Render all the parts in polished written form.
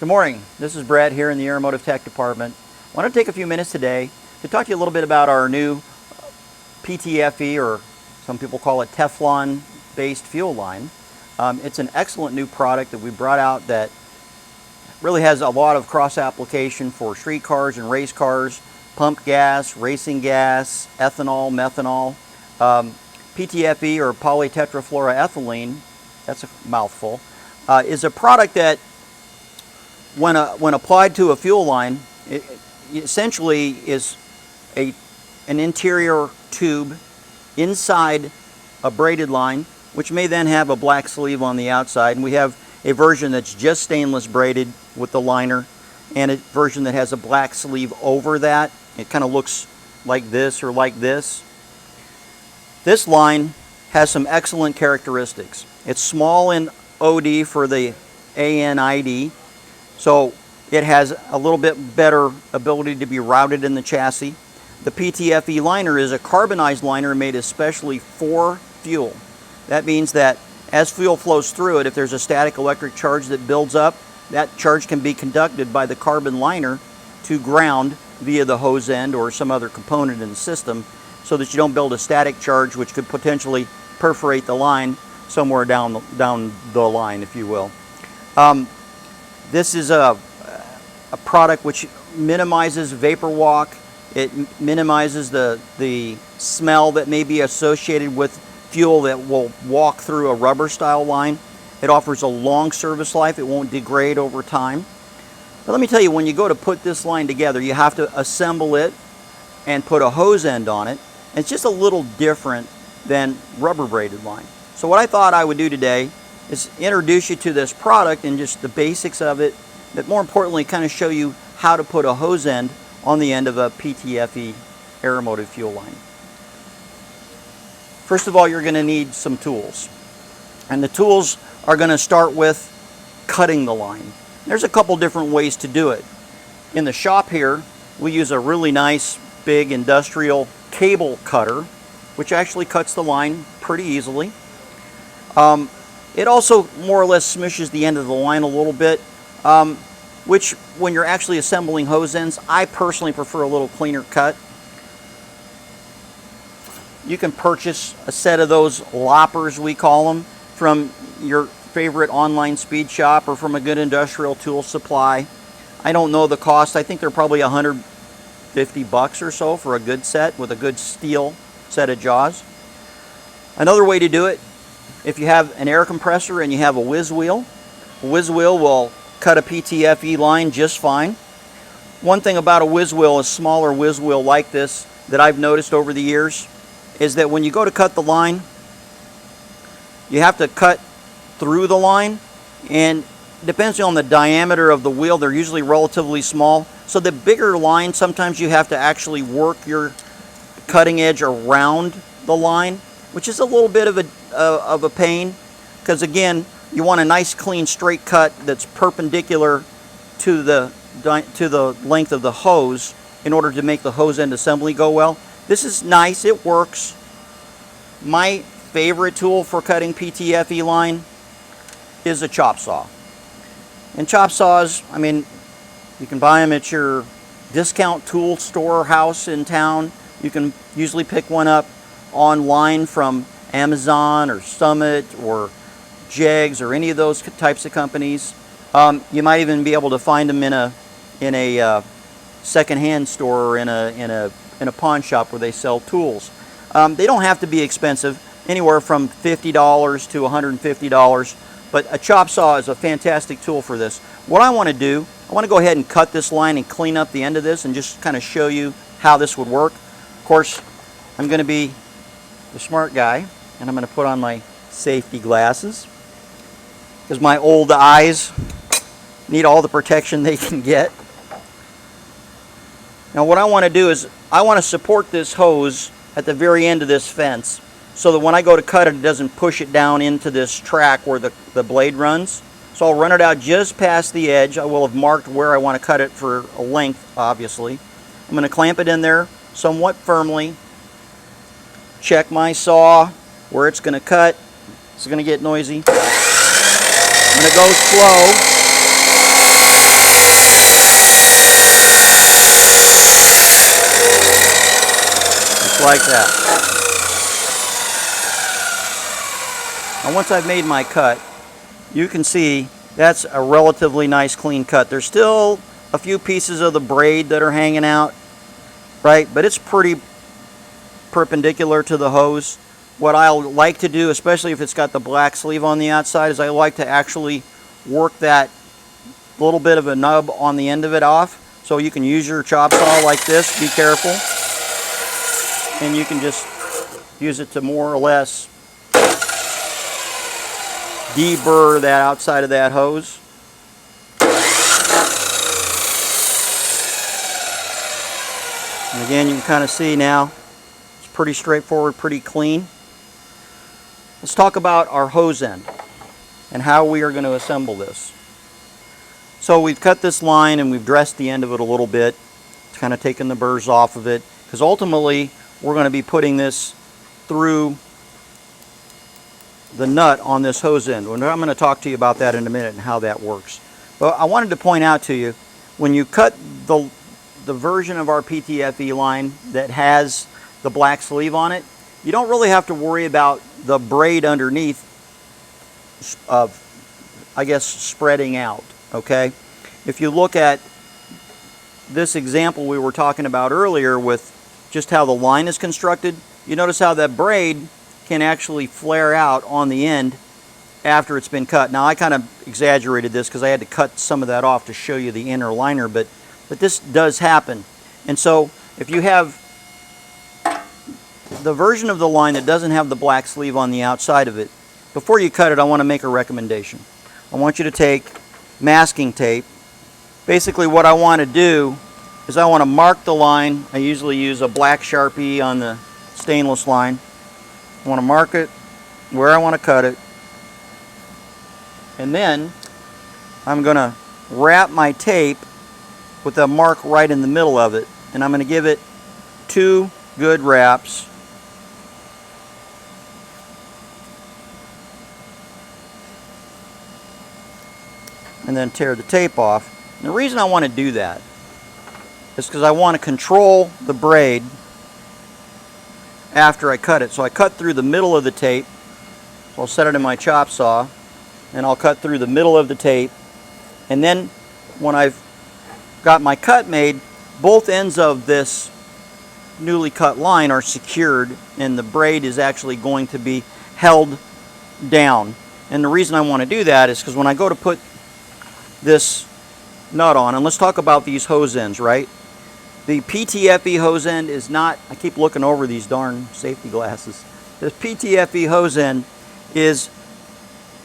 Good morning, this is Brett here in the Aeromotive Tech Department. I want to take a few minutes today to talk to you a little bit about our new PTFE, or some people call it Teflon based fuel line. It's an excellent new product that we brought out that really has a lot of cross application for street cars and race cars, pump gas, racing gas, ethanol, methanol. PTFE, or polytetrafluoroethylene, that's a mouthful, is a product that when applied to a fuel line, it essentially is an interior tube inside a braided line, which may then have a black sleeve on the outside. And we have a version that's just stainless braided with the liner, and a version that has a black sleeve over that. It kind of looks like this or like this. This line has some excellent characteristics. It's small in OD for the ANID, so it has a little bit better ability to be routed in the chassis. The PTFE liner is a carbonized liner made especially for fuel. That means that as fuel flows through it, if there's a static electric charge that builds up, that charge can be conducted by the carbon liner to ground via the hose end or some other component in the system, so that you don't build a static charge which could potentially perforate the line somewhere down the line, if you will. This is a product which minimizes vapor walk. It minimizes the smell that may be associated with fuel that will walk through a rubber style line. It offers a long service life. It won't degrade over time. But let me tell you, when you go to put this line together, you have to assemble it and put a hose end on it. It's just a little different than rubber braided line. So what I thought I would do today is introduce you to this product and just the basics of it, but more importantly kind of show you how to put a hose end on the end of a PTFE Aeromotive fuel line. First of all, you're going to need some tools, and the tools are going to start with cutting the line. There's a couple different ways to do it. In the shop here, we use a really nice big industrial cable cutter, which actually cuts the line pretty easily. It also more or less smushes the end of the line a little bit, which when you're actually assembling hose ends, I personally prefer a little cleaner cut. You can purchase a set of those loppers, we call them, from your favorite online speed shop or from a good industrial tool supply. I don't know the cost. I think they're probably $150 or so for a good set with a good steel set of jaws. Another way to do it, if you have an air compressor and you have a whiz wheel will cut a PTFE line just fine. One thing about a whiz wheel, a smaller whiz wheel like this, that I've noticed over the years, is that when you go to cut the line, you have to cut through the line, and depending on the diameter of the wheel, they're usually relatively small. So the bigger line, sometimes you have to actually work your cutting edge around the line, which is a little bit of a pain, because again, you want a nice clean straight cut that's perpendicular to the length of the hose in order to make the hose end assembly go well. This is nice, it works. My favorite tool for cutting PTFE line is a chop saw. And chop saws, I mean, you can buy them at your discount tool store house in town. You can usually pick one up online from Amazon or Summit or Jegs or any of those types of companies. You might even be able to find them in a secondhand store or in a pawn shop where they sell tools. They don't have to be expensive, anywhere from $50 to $150, but a chop saw is a fantastic tool for this. What I want to do, I want to go ahead and cut this line and clean up the end of this and just kind of show you how this would work. Of course, I'm going to be the smart guy, and I'm going to put on my safety glasses because my old eyes need all the protection they can get. Now what I want to do is I want to support this hose at the very end of this fence so that when I go to cut it, it doesn't push it down into this track where the blade runs. So I'll run it out just past the edge. I will have marked where I want to cut it for a length, obviously. I'm going to clamp it in there somewhat firmly. Check my saw where it's going to cut. It's going to get noisy. When it goes slow, like that. Now once I've made my cut, you can see that's a relatively nice clean cut. There's still a few pieces of the braid that are hanging out, right? But it's pretty perpendicular to the hose. What I like to do, especially if it's got the black sleeve on the outside, is I like to actually work that little bit of a nub on the end of it off. So you can use your chop saw like this, be careful. And you can just use it to more or less deburr that outside of that hose. And again, you can kind of see now, it's pretty straightforward, pretty clean. Let's talk about our hose end and how we are going to assemble this. So we've cut this line and we've dressed the end of it a little bit. It's kind of taken the burrs off of it, because ultimately we're going to be putting this through the nut on this hose end. And I'm going to talk to you about that in a minute and how that works. But I wanted to point out to you, when you cut the version of our PTFE line that has the black sleeve on it, you don't really have to worry about the braid underneath I guess spreading out, okay? If you look at this example we were talking about earlier with just how the line is constructed, you notice how that braid can actually flare out on the end after it's been cut. Now I kind of exaggerated this because I had to cut some of that off to show you the inner liner, but this does happen. And so if you have the version of the line that doesn't have the black sleeve on the outside of it, before you cut it, I want to make a recommendation. I want you to take masking tape. Basically what I want to do is I want to mark the line. I usually use a black Sharpie on the stainless line. I want to mark it where I want to cut it. And then I'm going to wrap my tape with a mark right in the middle of it. And I'm going to give it 2 good wraps. And then tear the tape off. And the reason I want to do that is because I want to control the braid after I cut it. So I cut through the middle of the tape. So I'll set it in my chop saw, and I'll cut through the middle of the tape. And then when I've got my cut made, both ends of this newly cut line are secured, and the braid is actually going to be held down. And the reason I want to do that is because when I go to put this nut on, and let's talk about these hose ends, right? The PTFE hose end is not, I keep looking over these darn safety glasses. The PTFE hose end is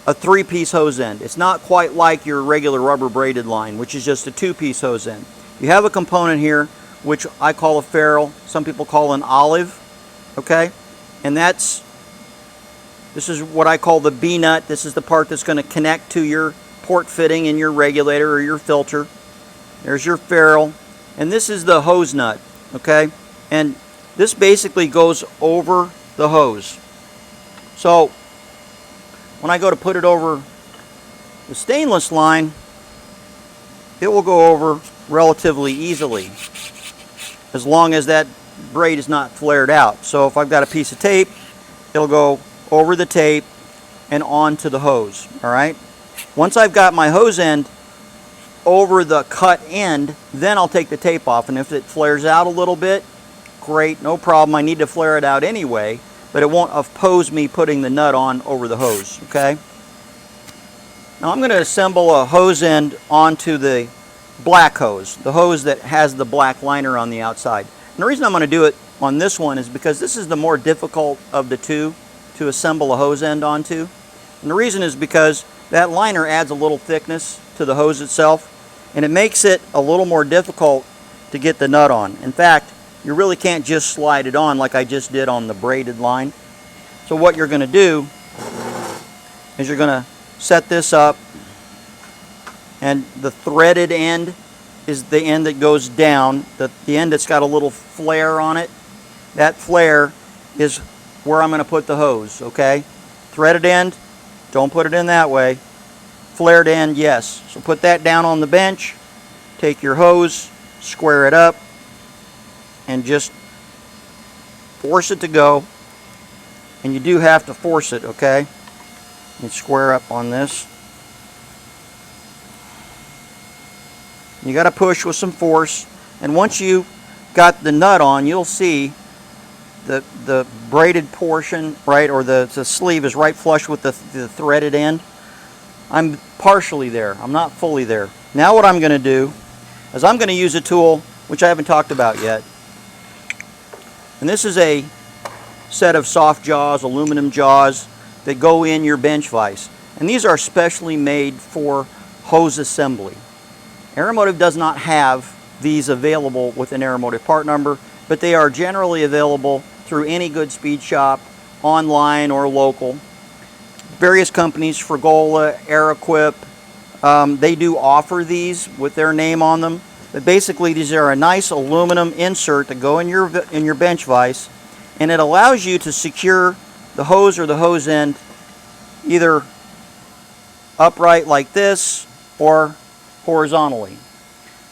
a 3-piece hose end. It's not quite like your regular rubber braided line, which is just a 2-piece hose end. You have a component here, which I call a ferrule, some people call an olive, okay? And this is what I call the B-nut. This is the part that's going to connect to your port fitting in your regulator or your filter. There's your ferrule, and this is the hose nut, okay? And this basically goes over the hose. So when I go to put it over the stainless line, it will go over relatively easily as long as that braid is not flared out. So if I've got a piece of tape, it'll go over the tape and onto the hose, all right? Once I've got my hose end over the cut end, then I'll take the tape off. And if it flares out a little bit, great, no problem. I need to flare it out anyway, but it won't oppose me putting the nut on over the hose, okay? Now I'm going to assemble a hose end onto the black hose, the hose that has the black liner on the outside. And the reason I'm going to do it on this one is because this is the more difficult of the two to assemble a hose end onto. And the reason is because that liner adds a little thickness to the hose itself, and it makes it a little more difficult to get the nut on. In fact, you really can't just slide it on like I just did on the braided line. So what you're going to do is you're going to set this up, and the threaded end is the end that goes down, the end that's got a little flare on it. That flare is where I'm going to put the hose, okay? Threaded end, don't put it in that way. Flared end, yes. So put that down on the bench, take your hose, square it up, and just force it to go, and you do have to force it, okay? You square up on this. You got to push with some force, and once you got the nut on, you'll see the braided portion, right, or the sleeve is right flush with the threaded end. I'm partially there. I'm not fully there. Now what I'm going to do is I'm going to use a tool which I haven't talked about yet. And this is a set of soft jaws, aluminum jaws, that go in your bench vise. And these are specially made for hose assembly. Aeromotive does not have these available with an Aeromotive part number, but they are generally available through any good speed shop, online or local. Various companies, Frigola, Aeroquip, they do offer these with their name on them. But basically these are a nice aluminum insert that go in your bench vise, and it allows you to secure the hose or the hose end either upright like this or horizontally.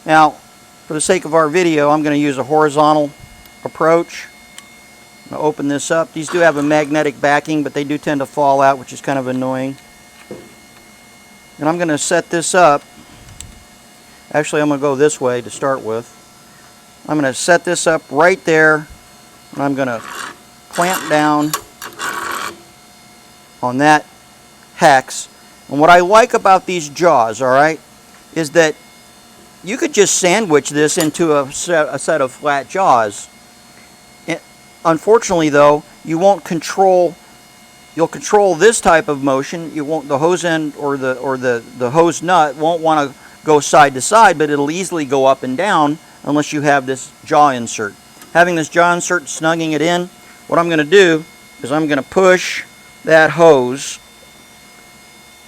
Now, for the sake of our video, I'm going to use a horizontal approach. I'm going to open this up. These do have a magnetic backing, but they do tend to fall out, which is kind of annoying. And I'm going to set this up. Actually, I'm going to go this way to start with. I'm going to set this up right there, and I'm going to clamp down on that hex. And what I like about these jaws, all right, is that you could just sandwich this into a set of flat jaws. Unfortunately, though, you won't control. You'll control this type of motion. You won't. The hose end or the hose nut won't want to go side to side, but it'll easily go up and down unless you have this jaw insert. Having this jaw insert, snugging it in, what I'm going to do is I'm going to push that hose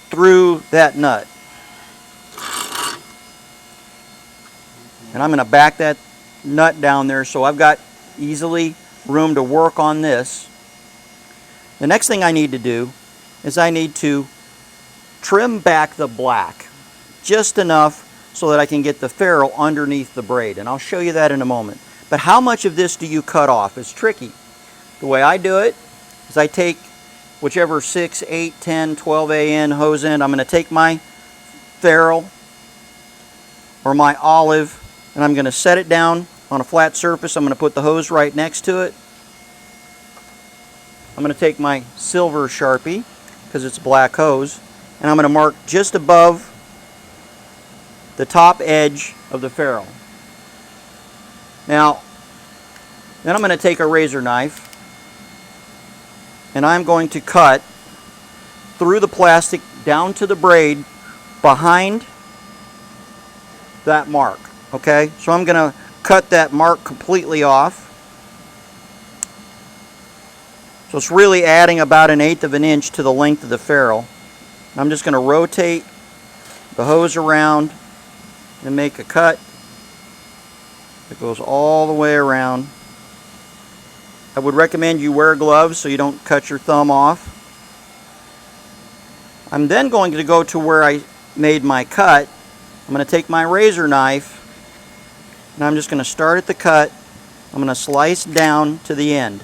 through that nut. And I'm going to back that nut down there so I've got easily room to work on this. The next thing I need to do is I need to trim back the black just enough so that I can get the ferrule underneath the braid, and I'll show you that in a moment. But how much of this do you cut off? It's tricky. The way I do it is I take whichever 6, 8, 10, 12 AN hose end. I'm going to take my ferrule or my olive, and I'm going to set it down on a flat surface. I'm going to put the hose right next to it. I'm going to take my silver Sharpie, because it's a black hose, and I'm going to mark just above the top edge of the ferrule. Now, then I'm going to take a razor knife, and I'm going to cut through the plastic down to the braid behind that mark. Okay, so I'm going to cut that mark completely off. So it's really adding about 1/8 of an inch to the length of the ferrule. I'm just going to rotate the hose around and make a cut that goes all the way around. I would recommend you wear gloves so you don't cut your thumb off. I'm then going to go to where I made my cut. I'm going to take my razor knife, and I'm just going to start at the cut. I'm going to slice down to the end.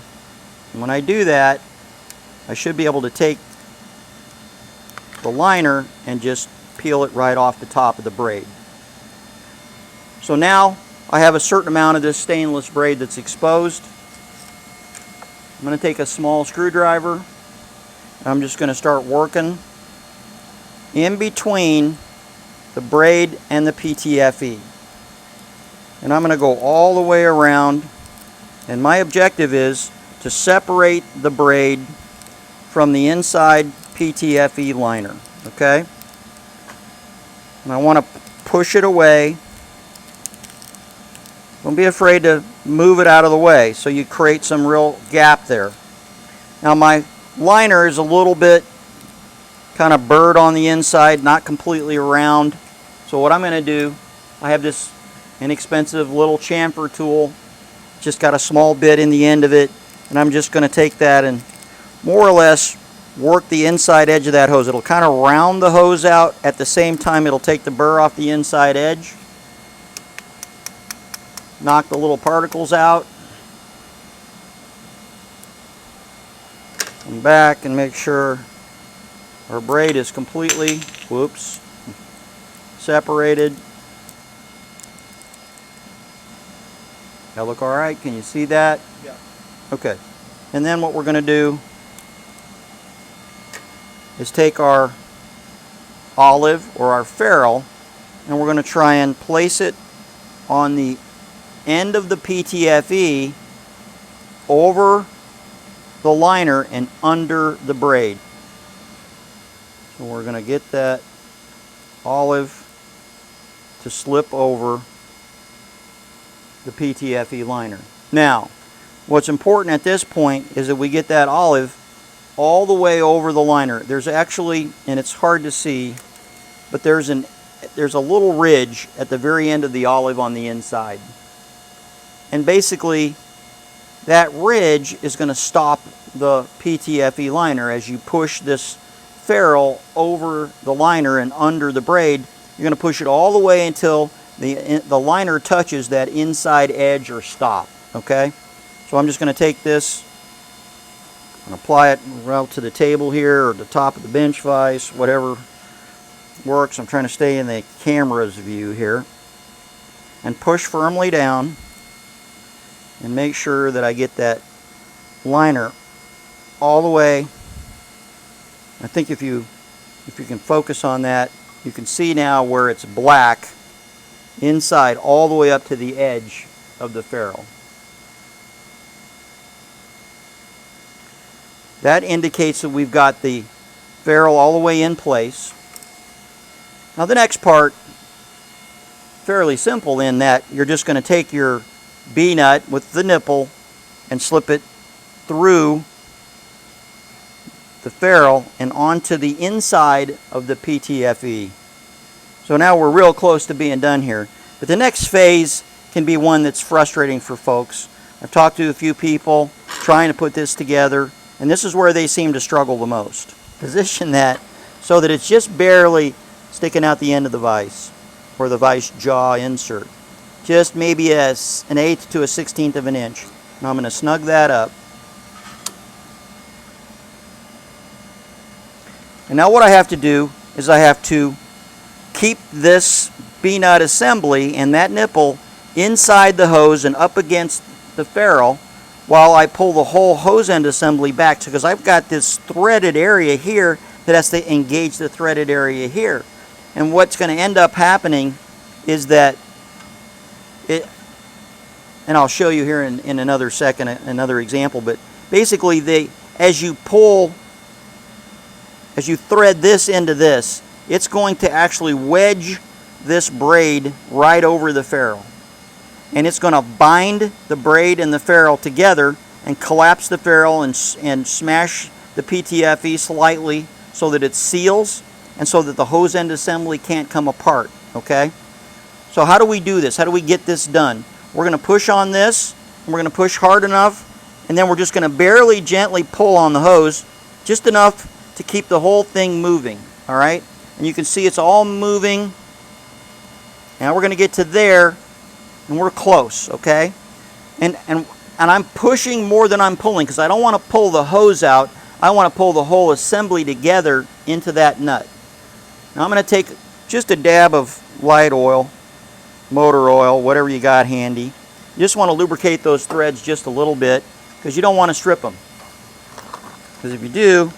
And when I do that, I should be able to take the liner and just peel it right off the top of the braid. So now I have a certain amount of this stainless braid that's exposed. I'm going to take a small screwdriver, and I'm just going to start working in between the braid and the PTFE. And I'm going to go all the way around, and my objective is to separate the braid from the inside PTFE liner. Okay? And I want to push it away. Don't be afraid to move it out of the way so you create some real gap there. Now my liner is a little bit kind of burred on the inside, not completely round. So what I'm going to do, I have this inexpensive little chamfer tool, just got a small bit in the end of it, and I'm just going to take that and more or less work the inside edge of that hose. It'll kind of round the hose out, at the same time it'll take the burr off the inside edge, knock the little particles out, come back and make sure our braid is completely, whoops, separated. That look all right? Can you see that? Yeah. Okay. And then what we're going to do is take our olive or our ferrule, and we're going to try and place it on the end of the PTFE over the liner and under the braid. So we're going to get that olive to slip over the PTFE liner. Now, what's important at this point is that we get that olive all the way over the liner. There's actually, and it's hard to see, but there's a little ridge at the very end of the olive on the inside. And basically, that ridge is going to stop the PTFE liner. As you push this ferrule over the liner and under the braid, you're going to push it all the way until the liner touches that inside edge or stop. Okay? So I'm just going to take this and apply it right to the table here or the top of the bench vise, whatever works. I'm trying to stay in the camera's view here. And push firmly down and make sure that I get that liner all the way. I think if you can focus on that, you can see now where it's black inside all the way up to the edge of the ferrule. That indicates that we've got the ferrule all the way in place. Now the next part, fairly simple in that you're just going to take your B-nut with the nipple and slip it through the ferrule and onto the inside of the PTFE. So now we're real close to being done here. But the next phase can be one that's frustrating for folks. I've talked to a few people trying to put this together, and this is where they seem to struggle the most. Position that so that it's just barely sticking out the end of the vise, or the vise jaw insert. Just maybe an 1/8 to a 1/16 of an inch. Now I'm going to snug that up. And now what I have to do is I have to keep this B-nut assembly and that nipple inside the hose and up against the ferrule while I pull the whole hose end assembly back, because I've got this threaded area here that has to engage the threaded area here. And what's going to end up happening is that and I'll show you here in another second, another example, but basically as you thread this into this, it's going to actually wedge this braid right over the ferrule. And it's going to bind the braid and the ferrule together and collapse the ferrule and smash the PTFE slightly so that it seals and so that the hose end assembly can't come apart. Okay? So how do we do this? How do we get this done? We're going to push on this, and we're going to push hard enough, and then we're just going to barely gently pull on the hose, just enough to keep the whole thing moving. All right? And you can see it's all moving. Now we're going to get to there, and we're close, okay? And I'm pushing more than I'm pulling, because I don't want to pull the hose out. I want to pull the whole assembly together into that nut. Now I'm going to take just a dab of light oil, motor oil, whatever you got handy. You just want to lubricate those threads just a little bit, because you don't want to strip them. Because if you do,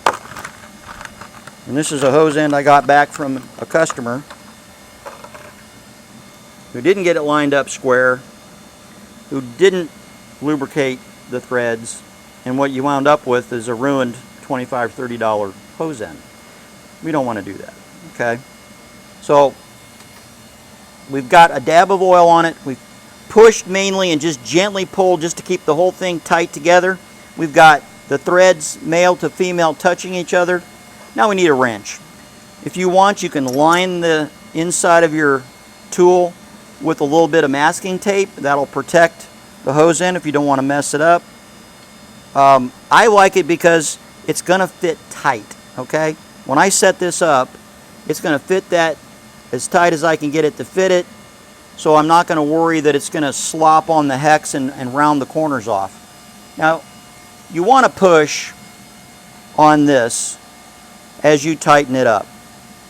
and this is a hose end I got back from a customer who didn't get it lined up square, who didn't lubricate the threads, and what you wound up with is a ruined $25, $30 hose end. We don't want to do that, okay? So we've got a dab of oil on it. We've pushed mainly and just gently pulled just to keep the whole thing tight together. We've got the threads, male to female, touching each other. Now we need a wrench. If you want, you can line the inside of your tool with a little bit of masking tape. That'll protect the hose end if you don't want to mess it up. I like it because it's going to fit tight, okay? When I set this up, it's going to fit that as tight as I can get it to fit it, so I'm not going to worry that it's going to slop on the hex and round the corners off. Now, you want to push on this as you tighten it up,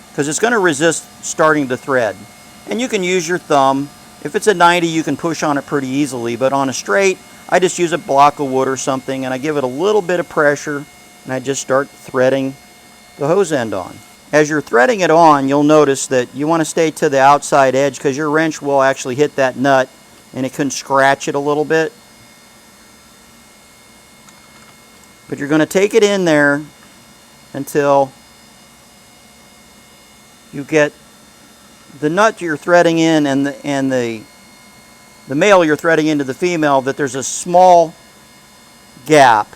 because it's going to resist starting to thread. And you can use your thumb. If it's a 90, you can push on it pretty easily, but on a straight, I just use a block of wood or something, and I give it a little bit of pressure, and I just start threading the hose end on. As you're threading it on, you'll notice that you want to stay to the outside edge, because your wrench will actually hit that nut and it can scratch it a little bit. But you're going to take it in there until you get the nut you're threading in and the male you're threading into the female, that there's a small gap.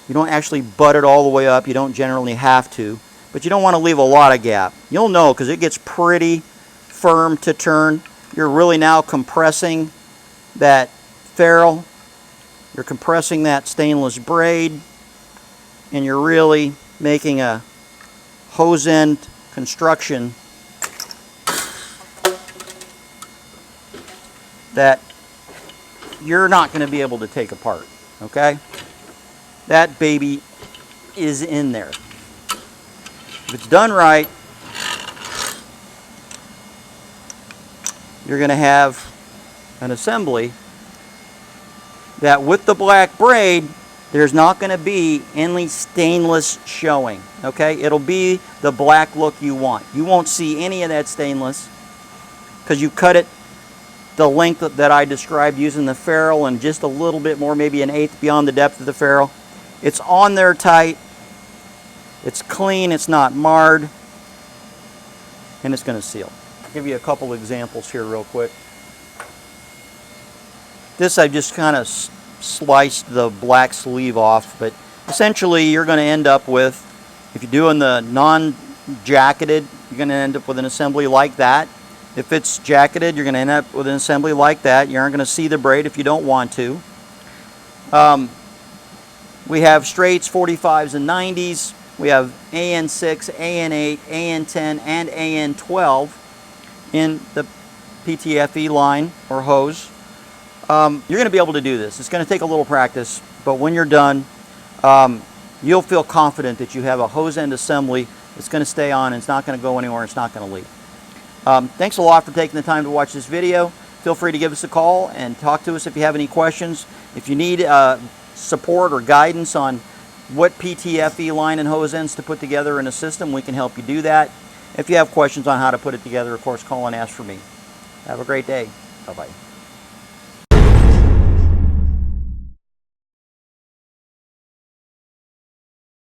You don't actually butt it all the way up. You don't generally have to, but you don't want to leave a lot of gap. You'll know because it gets pretty firm to turn. You're really now compressing that ferrule. You're compressing that stainless braid, and you're really making a hose end construction that you're not going to be able to take apart, okay? That baby is in there. If it's done right, you're going to have an assembly that with the black braid, there's not going to be any stainless showing, okay? It'll be the black look you want. You won't see any of that stainless because you cut it the length that I described using the ferrule and just a little bit more, maybe an eighth beyond the depth of the ferrule. It's on there tight, it's clean, it's not marred, and it's going to seal. I'll give you a couple examples here real quick. This I just kind of sliced the black sleeve off, but essentially you're going to end up with, if you're doing the non-jacketed, you're going to end up with an assembly like that. If it's jacketed, you're going to end up with an assembly like that. You aren't going to see the braid if you don't want to. We have straights, 45s and 90s. We have AN6, AN8, AN10, and AN12 in the PTFE line or hose. You're going to be able to do this. It's going to take a little practice, but when you're done, you'll feel confident that you have a hose end assembly that's going to stay on, and it's not going to go anywhere, it's not going to leak. Thanks a lot for taking the time to watch this video. Feel free to give us a call and talk to us if you have any questions. If you need support or guidance on what PTFE line and hose ends to put together in a system, we can help you do that. If you have questions on how to put it together, of course, call and ask for me. Have a great day. Bye-bye.